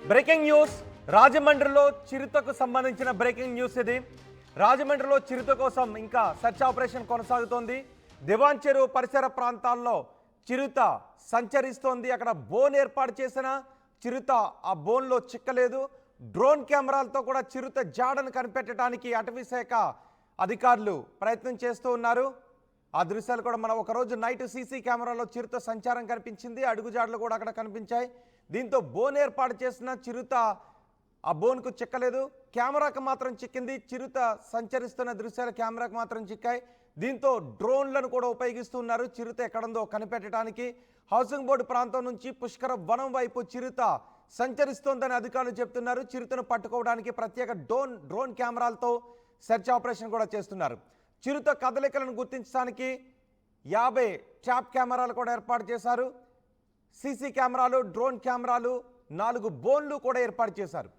Breaking news రాజమండ్రిలో చిరుతకు సంబంధించిన breaking news ఇది. రాజమండ్రిలో చిరుత కోసం ఇంకా సెర్చ్ ఆపరేషన్ కొనసాగుతోంది. దివాన్ చెరువు పరిసర ప్రాంతాల్లో చిరుత సంచరిస్తోంది. అక్కడ బోన్ ఏర్పాటు చేసిన చిరుత ఆ బోన్లో చిక్కలేదు. డ్రోన్ కెమెరాలతో కూడా చిరుత జాడను కనిపెట్టడానికి అటవీ శాఖ అధికారులు ప్రయత్నం చేస్తూ ఉన్నారు. ఆ దృశ్యాలు కూడా మనం ఒకరోజు నైట్ సీసీ కెమెరాలో చిరుత సంచారం కనిపించింది. అడుగుజాడలు కూడా అక్కడ కనిపించాయి. దీంతో బోన్ ఏర్పాటు చేసిన చిరుత ఆ బోన్కు చిక్కలేదు, కెమెరాకు మాత్రం చిక్కింది. చిరుత సంచరిస్తున్న దృశ్యాలు కెమెరాకు మాత్రం చిక్కాయి. దీంతో డ్రోన్లను కూడా ఉపయోగిస్తున్నారు చిరుత ఎక్కడుందో కనిపెట్టడానికి. హౌసింగ్ బోర్డు ప్రాంతం నుంచి పుష్కర వనం వైపు చిరుత సంచరిస్తోందని అధికారులు చెప్తున్నారు. చిరుతను పట్టుకోవడానికి ప్రత్యేక డ్రోన్ కెమెరాలతో సెర్చ్ ఆపరేషన్ కూడా చేస్తున్నారు. చిరుత కదలికలను గుర్తించడానికి 50 ట్రాప్ కెమెరాలు కూడా ఏర్పాటు చేశారు. సీసీ కెమెరాలు, డ్రోన్ కెమెరాలు, 4 బోన్లు కూడా ఏర్పాటు చేశారు.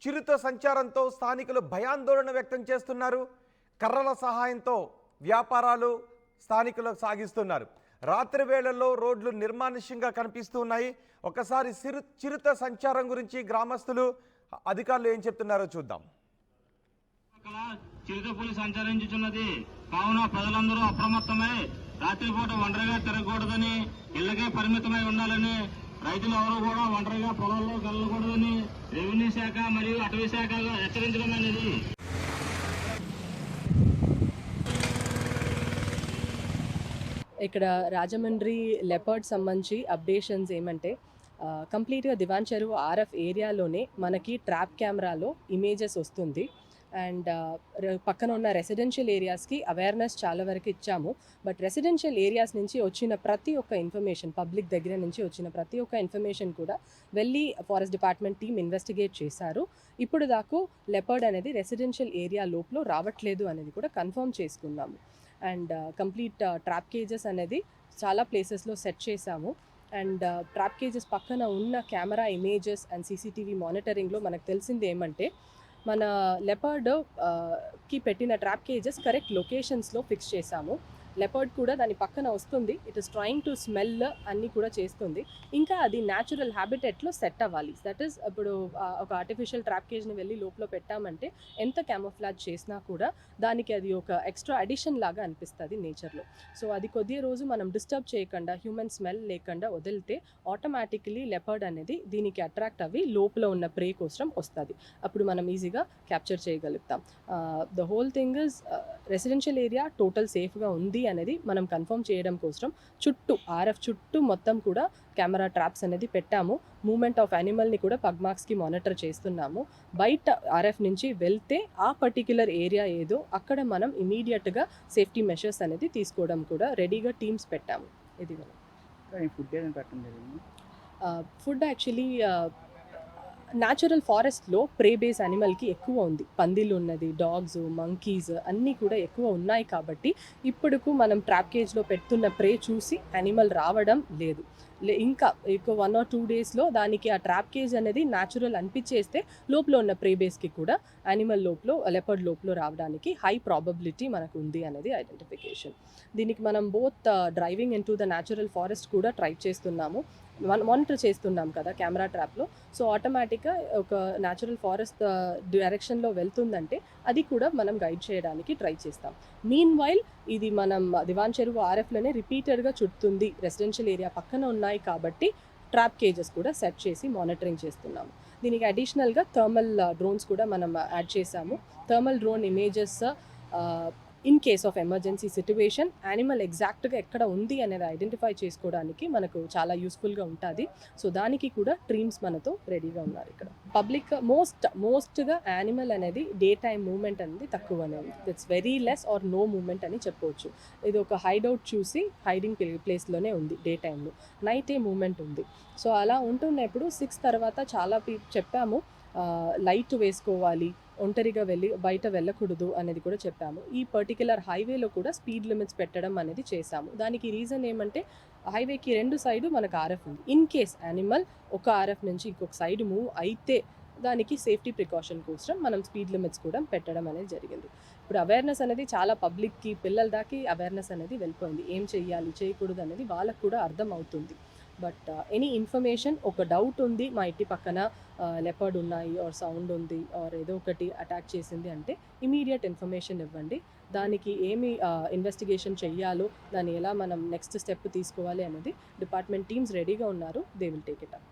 చిరుత సంచారంతో స్థానికులు భయాందోళన వ్యక్తం చేస్తున్నారు. కర్రల సహాయంతో వ్యాపారాలు స్థానికులు సాగిస్తున్నారు. రాత్రి వేళల్లో రోడ్లు నిర్మానుష్యంగా కనిపిస్తూ ఉన్నాయి. ఒకసారి చిరుత సంచారం గురించి గ్రామస్తులు, అధికారులు ఏం చెప్తున్నారో చూద్దాం. చిరుత పులి సంచరించుచున్నది కావున ప్రజలందరూ అప్రమత్తమై రాత్రిపూట ఒంటరిగా తిరగకూడదని, ఇళ్లకే పరిమితమై ఉండాలని, రైతులు ఎవరు కూడా ఒంటరిగా పొలాల్లో వెళ్ళకూడదని రెవెన్యూ శాఖ మరియు అటవీ శాఖ హెచ్చరించడం అనేది. ఇక్కడ రాజమండ్రి లెపర్డ్ సంబంధించి అప్డేషన్స్ ఏమంటే కంప్లీట్గా దివాన్ చెరువు ఆర్ఎఫ్ ఏరియాలోనే మనకి ట్రాప్ కెమెరాలో ఇమేజెస్ వస్తుంది. అండ్ పక్కన ఉన్న రెసిడెన్షియల్ ఏరియాస్కి అవేర్నెస్ చాలా వరకు ఇచ్చాము. బట్ రెసిడెన్షియల్ ఏరియాస్ నుంచి వచ్చిన ప్రతి ఒక్క ఇన్ఫర్మేషన్, పబ్లిక్ దగ్గర నుంచి వచ్చిన ప్రతి ఒక్క ఇన్ఫర్మేషన్ కూడా వెళ్ళి ఫారెస్ట్ డిపార్ట్మెంట్ టీమ్ ఇన్వెస్టిగేట్ చేశారు. ఇప్పుడు దాకా లెపర్డ్ అనేది రెసిడెన్షియల్ ఏరియా లోపల రావట్లేదు అనేది కూడా కన్ఫర్మ్ చేసుకున్నాము. అండ్ కంప్లీట్ ట్రాప్ కేజెస్ అనేది చాలా ప్లేసెస్లో సెట్ చేశాము. అండ్ ట్రాప్ కేజెస్ పక్కన ఉన్న కెమెరా ఇమేజెస్ అండ్ సీసీటీవీ మానిటరింగ్లో మనకు తెలిసింది ఏమంటే మన లెపర్డ్ కి పెట్టిన ట్రాప్ కేజెస్ కరెక్ట్ లొకేషన్స్లో ఫిక్స్ చేశాము. లెపర్డ్ కూడా దాని పక్కన వస్తుంది. It is trying to smell అన్నీ కూడా చేస్తుంది. ఇంకా అది న్యాచురల్ హ్యాబిటెట్లో సెట్ అవ్వాలి. దట్ ఈస్ ఇప్పుడు ఒక ఆర్టిఫిషియల్ ట్రాప్ కేజ్ని వెళ్ళి లోపల పెట్టామంటే ఎంత క్యామోఫ్లాజ్ చేసినా కూడా దానికి అది ఒక ఎక్స్ట్రా అడిషన్ లాగా అనిపిస్తుంది నేచర్లో. సో అది కొద్ది రోజు మనం డిస్టర్బ్ చేయకుండా, హ్యూమన్ స్మెల్ లేకుండా వదిలితే ఆటోమేటికలీ లెపర్డ్ అనేది దీనికి అట్రాక్ట్ అవ్వి లోపల ఉన్న ప్రే కోసం వస్తుంది. అప్పుడు మనం ఈజీగా క్యాప్చర్ చేయగలుగుతాం. The whole thing is residential area total సేఫ్గా ఉంది అనేది మనం కన్ఫర్మ్ చేయడం కోసం చుట్టూ ఆర్ఎఫ్ చుట్టూ మొత్తం కూడా కెమెరా ట్రాప్స్ అనేది పెట్టాము. మూమెంట్ ఆఫ్ యానిమల్ని కూడా పగ్మార్క్స్కి మానిటర్ చేస్తున్నాము. బయట ఆర్ఎఫ్ నుంచి వెళ్తే ఆ పర్టిక్యులర్ ఏరియా ఏదో అక్కడ మనం ఇమీడియట్గా సేఫ్టీ మెషర్స్ అనేది తీసుకోవడం కూడా రెడీగా టీమ్స్ పెట్టాము. ఇది ఫుడ్ యాక్చువల్లీ న్యాచురల్ ఫారెస్ట్లో ప్రే బేస్ యానిమల్కి ఎక్కువ ఉంది. పందిలు ఉన్నది, డాగ్స్, మంకీస్ అన్నీ కూడా ఎక్కువ ఉన్నాయి. కాబట్టి ఇప్పుడుకు మనం ట్రాప్ కేజ్లో పెడుతున్న ప్రే చూసి యానిమల్ రావడం లేదు. ఇంకా 1 or 2 డేస్లో దానికి ఆ ట్రాప్ కేజ్ అనేది న్యాచురల్ అనిపించేస్తే లోపల ఉన్న ప్రే బేస్కి కూడా యానిమల్ లోపల, లెపర్డ్ లోపల రావడానికి హై ప్రాబబిలిటీ మనకు ఉంది అనేది ఐడెంటిఫికేషన్. దీనికి మనం both driving in to the natural forest కూడా ట్రై చేస్తున్నాము, మానిటర్ చేస్తున్నాం కదా కెమెరా ట్రాప్లో. సో ఆటోమేటిక్గా ఒక న్యాచురల్ ఫారెస్ట్ డైరెక్షన్లో వెళ్తుందంటే అది కూడా మనం గైడ్ చేయడానికి ట్రై చేస్తాం. మీన్ వైల్ ఇది మనం దివాన్ చెరువు ఆర్ఎఫ్లోనే రిపీటెడ్గా చుడుతుంది. రెసిడెన్షియల్ ఏరియా పక్కన ఉన్నాయి కాబట్టి ట్రాప్ కేజెస్ కూడా సెట్ చేసి మానిటరింగ్ చేస్తున్నాము. దీనికి అడిషనల్గా థర్మల్ డ్రోన్స్ కూడా మనం యాడ్ చేసాము. Thermal drone images in case of emergency situation animal ఎగ్జాక్ట్గా ఎక్కడ ఉంది అనేది ఐడెంటిఫై చేసుకోవడానికి మనకు చాలా యూస్ఫుల్గా ఉంటుంది. సో దానికి కూడా టీమ్స్ మనతో రెడీగా ఉన్నారు. ఇక్కడ పబ్లిక్ మోస్ట్గా యానిమల్ అనేది డే టైమ్ మూవ్మెంట్ అనేది తక్కువనే ఉంది. It's very less or no movement అని చెప్పవచ్చు. ఇది ఒక హైడౌట్ చూసి హైడింగ్ ప్లేస్లోనే ఉంది డే టైంలో. నైటే మూవ్మెంట్ ఉంది. సో అలా ఉంటున్నప్పుడు 6 తర్వాత చాలా చెప్పాము లైట్ వేసుకోవాలి, ఒంటరిగా బయట వెళ్ళకూడదు అనేది కూడా చెప్పాము. ఈ పర్టికులర్ హైవేలో కూడా స్పీడ్ లిమిట్స్ పెట్టడం అనేది చేశాము. దానికి రీజన్ ఏమంటే హైవేకి 2 సైడు మనకు ఆర్ఎఫ్ ఉంది. ఇన్ కేస్ యానిమల్ ఒక ఆర్ఎఫ్ నుంచి ఇంకొక సైడ్ మూవ్ అయితే దానికి సేఫ్టీ ప్రికాషన్ కోసం మనం స్పీడ్ లిమిట్స్ కూడా పెట్టడం అనేది జరిగింది. ఇప్పుడు అవేర్నెస్ అనేది చాలా పబ్లిక్కి, పిల్లల దాకా అవేర్నెస్ అనేది వెళ్ళిపోయింది. ఏం చెయ్యాలి, చేయకూడదు అనేది వాళ్ళకు కూడా అర్థం అవుతుంది. బట్ ఎనీ ఇన్ఫర్మేషన్, ఒక డౌట్ ఉంది మా ఇంటి పక్కన లెపర్డ్ ఉన్నాయి ఆర్ సౌండ్ ఉంది ఆర్ ఏదో ఒకటి అటాక్ చేసింది అంటే ఇమీడియట్ ఇన్ఫర్మేషన్ ఇవ్వండి. దానికి ఏమి ఇన్వెస్టిగేషన్ చెయ్యాలో, దాన్ని ఎలా మనం నెక్స్ట్ స్టెప్ తీసుకోవాలి అనేది డిపార్ట్మెంట్ టీమ్స్ రెడీగా ఉన్నారు. They will take it up.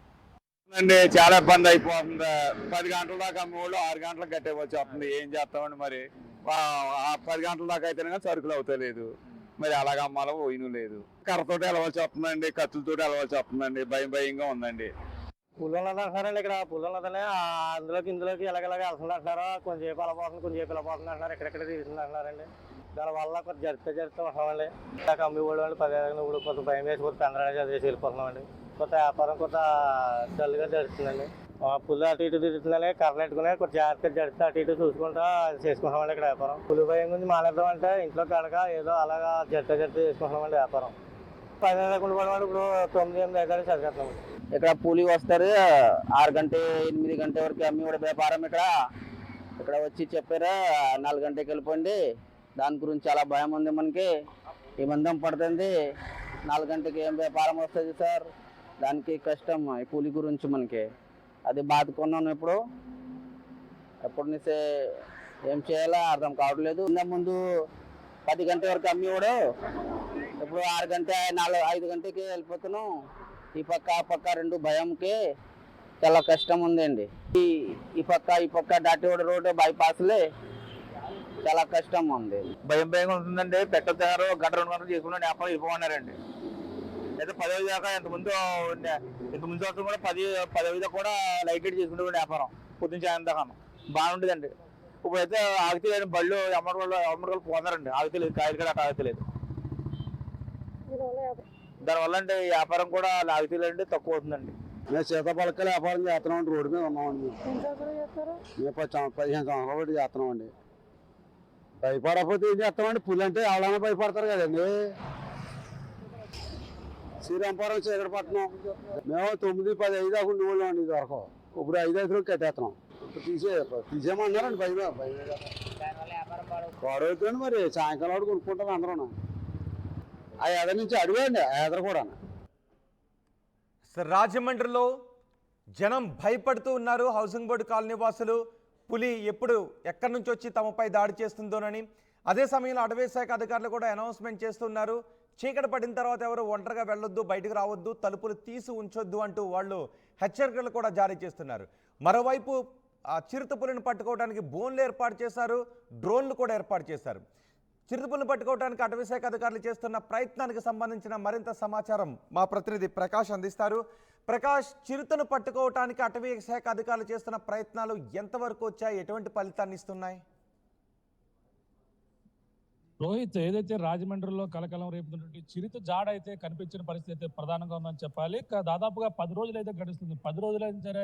అండి చాలా ఇబ్బంది అయిపోతుంది. 10 గంటల దాకా అమ్మేవాళ్ళు 6 గంటలకు కట్టేవచ్చి వస్తుంది. ఏం చేస్తామండి మరి? 10 గంటల దాకా అయితేనే కానీ సరుకులు అవుతలేదు. మరి అలాగ అమ్మాలో పోయిన లేదు. కర్రతోటి వెళ్ళవలసి వస్తుందండి, కత్తులతో వెళ్ళవలసి వస్తుందండి. భయంగా ఉందండి. పుల్లలు అంటున్నారండి. ఇక్కడ పుల్లలు అదే అందులోకి ఇందులోకి ఎలాగెలాగ వెళ్తుంది అంటున్నారు. కొంచెంసేపు అలా పోతుంది, కొంచెంసేపు ఇలా పోతుంది అంటున్నారు. ఎక్కడెక్కడ తీరుతుంది అంటున్నారండి. దానివల్ల కొంచెం జరుపుతూ ఉంటామండి. ఇలా అమ్మివాళ్ళు అండి 10 ఇప్పుడు కొంత భయం వేసి కొంత పెందరాగా చదివేసి వెళ్ళిపోతున్నామండి. కొంత వ్యాపారం కొంత డల్గా జరుగుతుందండి. పుల్లు అటు ఇటు తిరుగుతుందని కర్రలు పెట్టుకుని కొంచెం జాగ్రత్తగా జడితే అటు ఇటు చూసుకుంటా చేసుకుంటామండి ఇక్కడ వ్యాపారం. పులి భయం గురించి మానేద్దాం అంటే ఇంట్లో కడక ఏదో అలాగా జడితే చేసుకుంటున్నామండి వ్యాపారం. 10 ఉండడం ఇప్పుడు 9, 8 అయితే చదివేస్తున్నాం. ఇక్కడ కూలి వస్తారు 6 గంట 8 గంట వరకు అమ్మి కూడా వ్యాపారం ఇక్కడ వచ్చి చెప్పారా 4 గంటకి వెళ్ళిపోండి. దాని గురించి చాలా భయం ఉంది మనకి. ఈ మందం పడుతుంది. 4 గంటకి ఏం వ్యాపారం వస్తుంది సార్? దానికి కష్టం. ఈ కూలి గురించి మనకి అది బాధకున్నాను. ఎప్పుడు నుంచి ఏం చేయాలో అర్థం కావట్లేదు. ముందు 10 గంటల వరకు అమ్మి కూడా ఇప్పుడు 6 గంట 5 గంటకి వెళ్ళిపోతున్నాం. ఈ పక్క 2 భయంకి చాలా కష్టం ఉందండి. ఈ పక్క దాటివాడ రోడ్డు బైపాస్లే చాలా కష్టం ఉంది. భయంగా ఉంటుందండి. పెట్రోల్ తిన్నారు, గంట 2 గంటలు చేసుకుని వ్యాపారం వెళ్ళిపోమన్నారండి. అయితే 10 దాకా ఇంతకుముందు సంవత్సరం కూడా 10 దాకా కూడా లైట్ చేసుకుంటే వ్యాపారం పొద్దున్న సాయం దాకా బాగుంటుందండి. ఇప్పుడైతే ఆగితేలేదు. బళ్ళు అమ్మడు పోతున్నారండి. ఆగితేలేదు, కాయలు కూడా అట్లా ఆగితేలేదు. దానివల్ల అంటే వ్యాపారం కూడా ఆగితేలేండి, తక్కువ అవుతుందండి. మేము సీతాపలకలు వ్యాపారం చేస్తున్నామండి. రోడ్డు మీద ఉన్నామండి. మేము 15 సంవత్సరాలు బట్టి చేస్తున్నామండి. భయపడకపోతే ఏం చేస్తామండి? పులి అంటే ఎవరైనా భయపడతారు కదండి. శ్రీరాంపురం చీకటపట్నం మేము 9, 10, 5 దాకా ఉండేవాళ్ళం అండి. ఇది వరకు ఇప్పుడు 5 కట్టేస్తున్నాం. తీసేయమన్నారండి. పాడవుతుంది. మరి సాయంకాలం వాడు కొనుక్కుంటారు అందరూ. ఆ ఎదర నుంచి అడిగండి. ఆ ఎదర కూడా సార్, రాజమండ్రిలో జనం భయపడుతూ ఉన్నారు. హౌసింగ్ బోర్డు కాలనీ వాసులు పులి ఎక్కడి నుంచి వచ్చి తమపై దాడి చేస్తుందోనని. అదే సమయంలో అటవీ శాఖ అధికారులు కూడా అనౌన్స్మెంట్ చేస్తున్నారు. చీకటి పడిన తర్వాత ఎవరు ఒంటరిగా వెళ్ళొద్దు, బయటకు రావద్దు, తలుపులు తీసి ఉంచొద్దు అంటూ వాళ్ళు హెచ్చరికలు కూడా జారీ చేస్తున్నారు. మరోవైపు ఆ చిరుతపులిని పట్టుకోవడానికి బోన్లు ఏర్పాటు చేశారు, డ్రోన్లు కూడా ఏర్పాటు చేశారు. చిరుతపులిని పట్టుకోవడానికి అటవీ శాఖ అధికారులు చేస్తున్న ప్రయత్నానికి సంబంధించిన మరింత సమాచారం మా ప్రతినిధి ప్రకాష్ అందిస్తారు. ప్రకాష్, చిరుతను పట్టుకోవడానికి అటవీ శాఖ అధికారులు చేస్తున్న ప్రయత్నాలు ఎంతవరకు వచ్చాయి? ఎటువంటి ఫలితాన్ని ఇస్తున్నాయి? రోహిత్, ఏదైతే రాజమండ్రిలో కలకలం రేపుతున్నటువంటి చిరుత జాడ అయితే కనిపించిన పరిస్థితి అయితే ప్రధానంగా ఉందని చెప్పాలి. దాదాపుగా 10 రోజులు అయితే గడుస్తుంది. 10 రోజులైనా సరే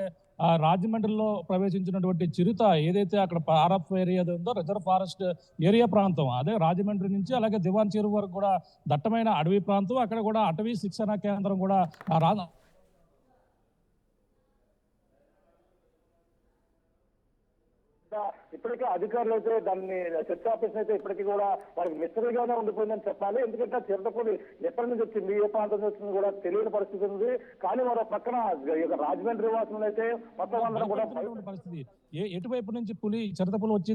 రాజమండ్రిలో ప్రవేశించినటువంటి చిరుత ఏదైతే అక్కడ ఆర్ఎఫ్ ఏరియా ఉందో, రిజర్వ్ ఫారెస్ట్ ఏరియా ప్రాంతం, అదే రాజమండ్రి నుంచి అలాగే దివాన్ చెరువు వరకు కూడా దట్టమైన అడవి ప్రాంతం. అక్కడ కూడా అటవీ శిక్షణ కేంద్రం కూడా ఇప్పటికే అధికారులు అయితే దాన్ని చర్చ ఆపరేషన్ అయితే ఇప్పటికీ కూడా వాళ్ళకి మిస్టరీగానే ఉండిపోయిందని చెప్పాలి. ఎందుకంటే చిరుతపులి ఎప్పటి నుంచి వచ్చింది, ఏ ప్రాంతం నుంచి వచ్చింది కూడా తెలియని పరిస్థితి ఉంది. కానీ మరో పక్కన రాజమండ్రి వాసులు అయితే మొత్తం అందరం కూడా పరిస్థితి ఎటువైపు నుంచి చిరుతపులి వచ్చి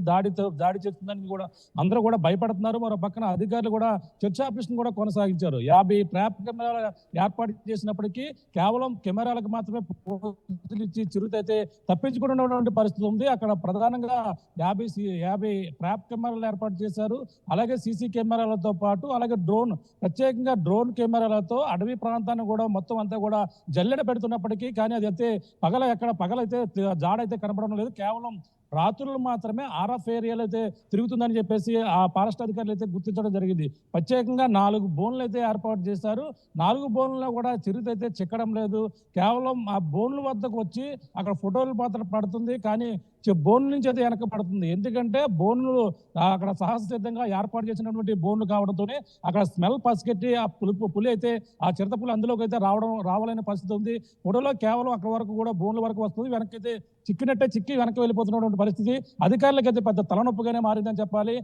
దాడి చేస్తుందని కూడా అందరూ కూడా భయపడుతున్నారు. మరో పక్కన అధికారులు కూడా చర్చ ఆపరేషన్ కూడా కొనసాగించారు. 50 ట్రాప్ కెమెరాలు ఏర్పాటు చేసినప్పటికీ కేవలం కెమెరాలకు మాత్రమే ఇచ్చి చిరుత అయితే తప్పించుకున్నటువంటి పరిస్థితి ఉంది. అక్కడ ప్రధానంగా 50 ట్రాప్ కెమెరాలు ఏర్పాటు చేశారు. అలాగే సీసీ కెమెరాలతో పాటు అలాగే ప్రత్యేకంగా డ్రోన్ కెమెరాలతో అడవి ప్రాంతాన్ని కూడా మొత్తం అంతా కూడా జల్లెడ పెడుతున్నప్పటికీ కానీ అది అయితే పగలైతే జాడైతే కనపడడం లేదు. కేవలం రాత్రులు మాత్రమే ఆర్ఎఫ్ ఏరియాలో అయితే తిరుగుతుందని చెప్పేసి ఆ ఫారెస్ట్ అధికారులు అయితే గుర్తించడం జరిగింది. ప్రత్యేకంగా 4 బోన్లు అయితే ఏర్పాటు చేశారు. 4 బోన్లలో కూడా చిరుత అయితే చిక్కడం లేదు. కేవలం ఆ బోన్ల వద్దకు వచ్చి అక్కడ ఫోటోలు మాత్రం పడుతుంది. కానీ బోన్ల నుంచి అయితే వెనకబడుతుంది. ఎందుకంటే బోన్లు అక్కడ సహజసిద్ధంగా ఏర్పాటు చేసినటువంటి బోన్లు కావడంతోనే అక్కడ స్మెల్ పసిగట్టి ఆ పులి అయితే ఆ చిరుతపులి అందులోకి అయితే రావాలనే పరిస్థితి ఉంది. ఫోటోలో కేవలం అక్కడ వరకు కూడా బోన్ల వరకు వస్తుంది, వెనకైతే చిక్కి వెనక్కి వెళ్ళిపోతున్నటువంటి పరిస్థితి అధికారులకైతే పెద్ద తలనొప్పిగానే మారిందని చెప్పాలి.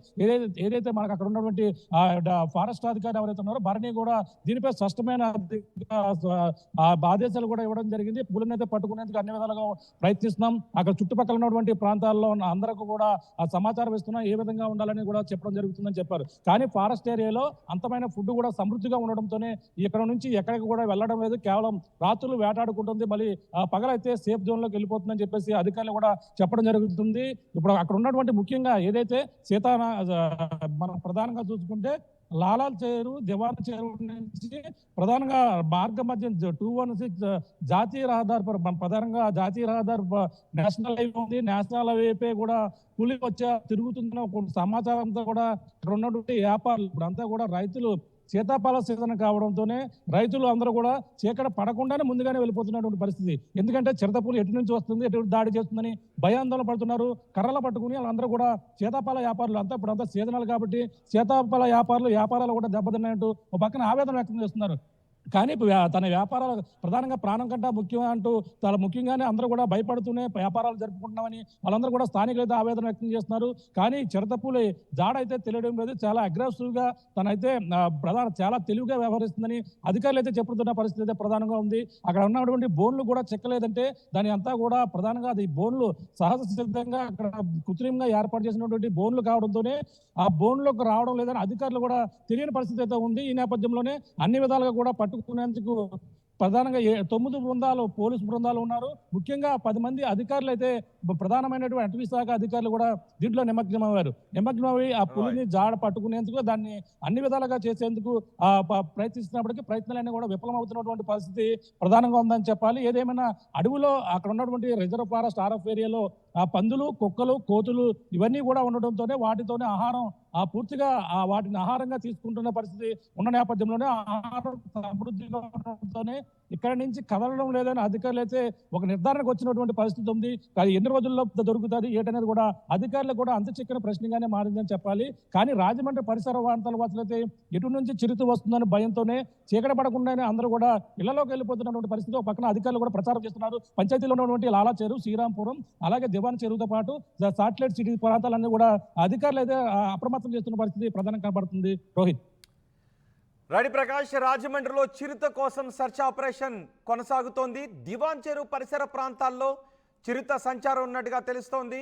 ఏదైతే మనకు అక్కడ ఉన్నటువంటి ఫారెస్ట్ అధికారి ఎవరైతే ఉన్నారో భరణి కూడా దీనిపై స్పష్టమైన ఆదేశాలు కూడా ఇవ్వడం జరిగింది. పులిని అయితే పట్టుకునేందుకు అన్ని విధాలుగా ప్రయత్నిస్తున్నాం. అక్కడ చుట్టుపక్కల ఉన్నటువంటి ప్రాంతాల్లో ఉన్న అందరికీ కూడా ఆ సమాచారం ఇస్తున్నాం, ఏ విధంగా ఉండాలని కూడా చెప్పడం జరుగుతుందని చెప్పారు. కానీ ఫారెస్ట్ ఏరియాలో అంతమైన ఫుడ్ కూడా సమృద్ధిగా ఉండడంతోనే ఇక్కడ నుంచి ఎక్కడికి కూడా వెళ్ళడం లేదు, కేవలం రాత్రులు వేటాడుకుంటుంది, మళ్ళీ పగలైతే సేఫ్ జోన్ లోకి వెళ్ళిపోతుందని చెప్పేసి అధికారులు కూడా చెప్పడం జరుగుతుంది. ఇప్పుడు అక్కడ ఉన్నటువంటి ముఖ్యంగా ఏదైతే మనం ప్రధానంగా చూసుకుంటే లాలాల్ చెరువు, దివాన్ చెరువు నుంచి ప్రధానంగా మార్గ మధ్య 216 జాతీయ రహదారి ప్రధానంగా జాతీయ రహదారి నేషనల్ హైవే ఉంది. నేషనల్ హైవే కూడా పులి తిరుగుతున్న సమాచారంతో కూడా ఇక్కడ ఉన్నటువంటి వ్యాపారులు ఇప్పుడంతా కూడా రైతులు శీతాఫల సీజన్ కావడంతోనే రైతులు అందరూ కూడా చీకటి పడకుండానే ముందుగానే వెళ్ళిపోతున్నటువంటి పరిస్థితి. ఎందుకంటే చిరుతపులి ఎటు నుంచి వస్తుంది, ఎటు దాడి చేస్తుందని భయాందోళన పడుతున్నారు. కర్రలు పట్టుకుని వాళ్ళందరూ కూడా శీతాఫల వ్యాపారులు ఇప్పుడంతా సీజనల్ కాబట్టి శీతాఫల వ్యాపారాలు కూడా దెబ్బతిన్నాయంటూ ఒక పక్కన ఆవేదన వ్యక్తం చేస్తున్నారు. కానీ తన వ్యాపారాలు ప్రధానంగా ప్రాణం కంటే ముఖ్యం అంటూ చాలా ముఖ్యంగానే అందరూ కూడా భయపడుతూనే వ్యాపారాలు జరుపుకుంటున్నామని వాళ్ళందరూ కూడా స్థానికులైతే ఆవేదన వ్యక్తం చేస్తున్నారు. కానీ చిరుతపులి జాడ అయితే తెలియడం లేదు, చాలా అగ్రెసివ్గా తనైతే చాలా తెలివిగా వ్యవహరిస్తుందని అధికారులు అయితే చెప్పుతున్న పరిస్థితి అయితే ప్రధానంగా ఉంది. అక్కడ ఉన్నటువంటి బోన్లు కూడా చెక్కలేదంటే దాని అంతా కూడా ప్రధానంగా అది బోన్లు సహజ సిద్ధంగా అక్కడ కృత్రిమంగా ఏర్పాటు చేసినటువంటి బోన్లు కావడంతోనే ఆ బోన్లోకి రావడం లేదని అధికారులు కూడా తెలియని పరిస్థితి అయితే ఉంది. ఈ నేపథ్యంలోనే అన్ని విధాలుగా కూడా పట్టుకునేందుకు ప్రధానంగా 9 బృందాలు పోలీసు బృందాలు ఉన్నారు. ముఖ్యంగా 10 మంది అధికారులు అయితే ప్రధానమైనటువంటి అటవీ శాఖ అధికారులు కూడా దీంట్లో నిమగ్నమై ఆ పులిని జాడ పట్టుకునేందుకు దాన్ని అన్ని విధాలుగా చేసేందుకు ప్రయత్నిస్తున్నప్పటికీ ప్రయత్నాలన్నీ కూడా విఫలమవుతున్నటువంటి పరిస్థితి ప్రధానంగా ఉందని చెప్పాలి. ఏదేమైనా అడవిలో అక్కడ ఉన్నటువంటి రిజర్వ్ ఫారెస్ట్ ఆర్ఎఫ్ ఏరియాలో ఆ పందులు, కుక్కలు, కోతులు ఇవన్నీ కూడా ఉండడంతోనే వాటితోనే ఆహారం పూర్తిగా వాటిని ఆహారంగా తీసుకుంటున్న పరిస్థితి ఉన్న నేపథ్యంలోనే ఆహారం సమృద్ధిగా ఉండడంతోనే ఇక్కడ నుంచి కదలడం లేదని అధికారులు అయితే ఒక నిర్ధారణకు వచ్చినటువంటి పరిస్థితి ఉంది. అది ఎన్ని రోజుల్లో దొరుకుతుంది ఏటనేది కూడా అధికారులు కూడా అంత చిక్కని ప్రశ్నగానే మారిందని చెప్పాలి. కానీ రాజమండ్రి పరిసర ప్రాంతాల వాసులైతే ఎటు నుంచి చిరుత వస్తుందని భయంతోనే చీకటి పడకుండానే అందరూ కూడా ఇళ్లలోకి వెళ్ళిపోతున్నటువంటి పరిస్థితి. ఒక పక్కన అధికారులు కూడా ప్రచారం చేస్తున్నారు. పంచాయతీలో ఉన్నటువంటి లాలా చెరువు, శ్రీరాంపురం, అలాగే దివాన్ చెరువుతో పాటు సాటిలైట్ సిటీ ప్రాంతాలన్నీ కూడా అధికారులు అయితే అప్రమత్తం చేస్తున్న పరిస్థితి ప్రధానంగా కనబడుతుంది. రోహిత్. రెడ్డి ప్రకాష్, రాజమండ్రిలో చిరుత కోసం సెర్చ్ ఆపరేషన్ కొనసాగుతోంది. దివాన్ చెరువు పరిసర ప్రాంతాల్లో చిరుత సంచారం ఉన్నట్టుగా తెలుస్తోంది.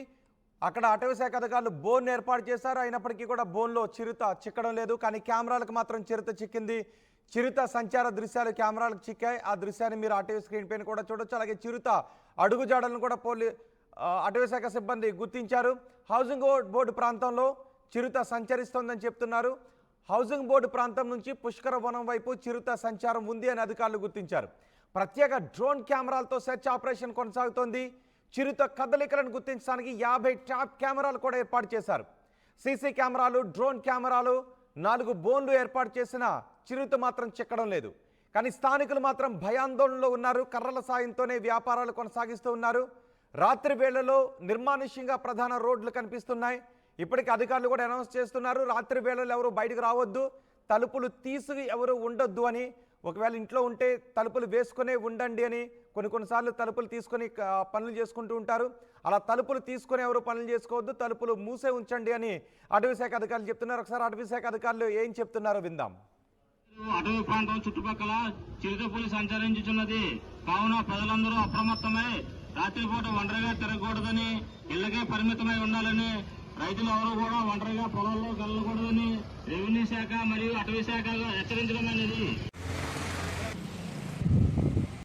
అక్కడ అటవీ శాఖ అధికారులు బోన్ ఏర్పాటు చేశారు. అయినప్పటికీ కూడా బోన్లో చిరుత చిక్కడం లేదు. కానీ కెమెరాలకు మాత్రం చిరుత చిక్కింది. చిరుత సంచార దృశ్యాలు కెమెరాలకు చిక్కాయి. ఆ దృశ్యాన్ని మీరు అటవీ స్క్రీన్ పైన కూడా చూడొచ్చు. అలాగే చిరుత అడుగుజాడలను కూడా అటవీ శాఖ సిబ్బంది గుర్తించారు. హౌసింగ్ బోర్డు ప్రాంతంలో చిరుత సంచరిస్తోందని చెప్తున్నారు. హౌసింగ్ బోర్డు ప్రాంతం నుంచి పుష్కర వనం వైపు చిరుత సంచారం ఉంది అని అధికారులు గుర్తించారు. ప్రత్యేక డ్రోన్ కెమెరాలతో సెర్చ్ ఆపరేషన్ కొనసాగుతోంది. చిరుత కదలికలను గుర్తించడానికి 50 ట్రాప్ కెమెరాలు కూడా ఏర్పాటు చేశారు. సీసీ కెమెరాలు, డ్రోన్ కెమెరాలు, 4 బోన్లు ఏర్పాటు చేసిన చిరుత మాత్రం చిక్కడం లేదు. కానీ స్థానికులు మాత్రం భయాందోళనలో ఉన్నారు. కర్రల సాయంతోనే వ్యాపారాలు కొనసాగిస్తూ ఉన్నారు. రాత్రి వేళలో నిర్మానుష్యంగా ప్రధాన రోడ్లు కనిపిస్తున్నాయి. ఇప్పటికీ అధికారులు కూడా అనౌన్స్ చేస్తున్నారు, రాత్రి వేళలో ఎవరు బయటకు రావద్దు, తలుపులు తీసి ఎవరు ఉండొద్దు అని. ఒకవేళ ఇంట్లో ఉంటే తలుపులు వేసుకునే ఉండండి అని. కొన్నిసార్లు తలుపులు తీసుకొని పనులు చేసుకుంటూ ఉంటారు. అలా తలుపులు తీసుకొని ఎవరు పనులు చేసుకోవద్దు, తలుపులు మూసే ఉంచండి అని అటవీ శాఖ అధికారులు చెప్తున్నారు. ఒకసారి అటవీ శాఖ అధికారులు ఏం చెప్తున్నారో విందాం. అటవీ ప్రాంతం చుట్టుపక్కల చిరుతపులి సంచరించుచున్నది. కావున ప్రజలందరూ అప్రమత్తమై రాత్రిపూట ఒంటరిగా తిరగకూడదని, ఇళ్లకే పరిమితమై ఉండాలని, రైతులు ఎవరు కూడా ఒంటరిగా పొలాల్లో వెళ్ళకూడదని రెవెన్యూ శాఖ మరియు అటవీ శాఖ హెచ్చరించడం అనేది